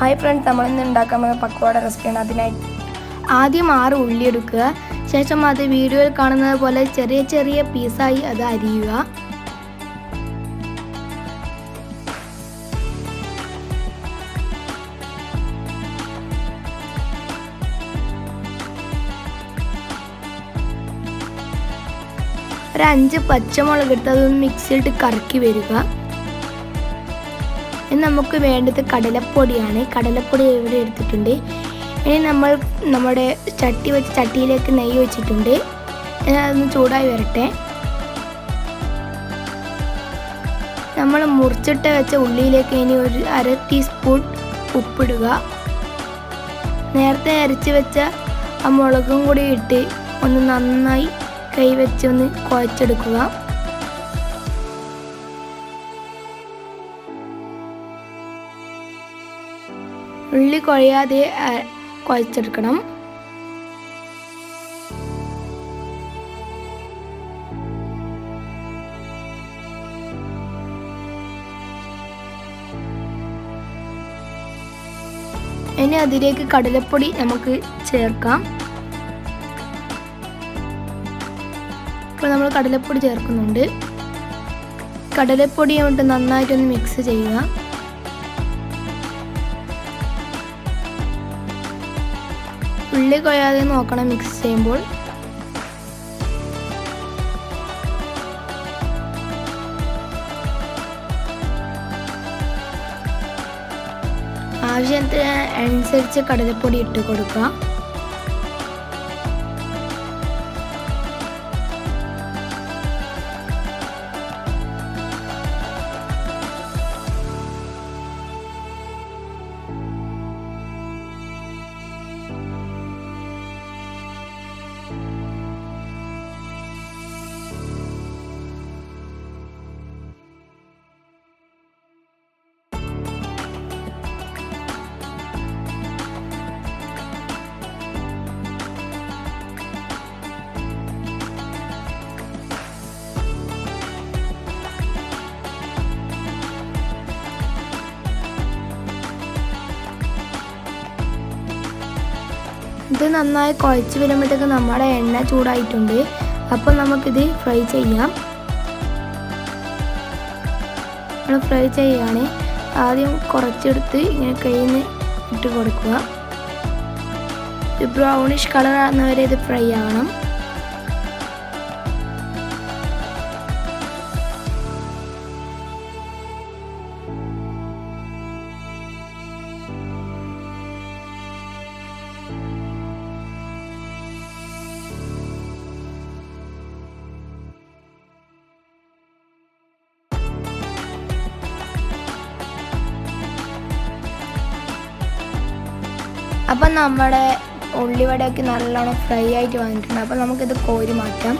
Hi friends, നമ്മളിന്ന് ഉണ്ടാക്കാൻ പോകുന്ന പക്കോട റെസിപ്പിയാണ്. അതിനായി ആദ്യം 6 ഉള്ളി എടുക്കുക. ശേഷം അത് വീഡിയോയിൽ കാണുന്നത് പോലെ ചെറിയ ചെറിയ പീസായി അത് അരിയുക. ഒരു 5 പച്ചമുളക് എടുത്ത് അതൊന്ന് മിക്സിയിലിട്ട് കറക്കി വരിക. ഇനി നമുക്ക് വേണ്ടത് കടലപ്പൊടിയാണ്. കടലപ്പൊടി ഇവിടെ എടുത്തിട്ടുണ്ട്. ഇനി നമ്മൾ നമ്മുടെ ചട്ടിയിലേക്ക് നെയ്യ് വെച്ചിട്ടുണ്ട്. അതൊന്ന് ചൂടായി വരട്ടെ. നമ്മൾ മുറിച്ചിട്ട് വെച്ച ഉള്ളിയിലേക്ക് ഇനി ഒരു 1/2 ടീസ്പൂൺ ഉപ്പിടുക. നേരത്തെ അരച്ച് വെച്ച ആ മുളകും കൂടി ഇട്ട് ഒന്ന് നന്നായി കൈവച്ച് ഒന്ന് കുഴച്ചെടുക്കുക. ഉള്ളി കുഴയാതെ കുഴച്ചെടുക്കണം. ഇനി അതിലേക്ക് കടലപ്പൊടി നമുക്ക് ചേർക്കാം. ഇപ്പോൾ നമ്മൾ കടലപ്പൊടി ചേർക്കുന്നുണ്ട്. കടലപ്പൊടി കൊണ്ട് നന്നായിട്ടൊന്ന് മിക്സ് ചെയ്യുക. ഉള്ളി കൊയ്യാതെ നോക്കണം മിക്സ് ചെയ്യുമ്പോൾ. ആവശ്യത്തിന് അനുസരിച്ച് കടലപ്പൊടി ഇട്ട് കൊടുക്കുക. ഇത് നന്നായി കുഴച്ച് വരുമ്പോഴത്തേക്ക് നമ്മുടെ എണ്ണ ചൂടായിട്ടുണ്ട്. അപ്പോൾ നമുക്കിത് ഫ്രൈ ചെയ്യാം. നമ്മൾ ഫ്രൈ ചെയ്യുകയാണ്. ആദ്യം കുറച്ചെടുത്ത് ഇങ്ങനെ കയ്യിൽ നിന്ന് ഇട്ട് കൊടുക്കുക. ബ്രൗണിഷ് കളർ ആകുന്നവരെ ഇത് ഫ്രൈ ആവണം. അപ്പം നമ്മുടെ ഉള്ളിവടയൊക്കെ നല്ലോണം ഫ്രൈ ആയിട്ട് വന്നിട്ടുണ്ട്. അപ്പോൾ നമുക്കിത് കോരി മാറ്റാം.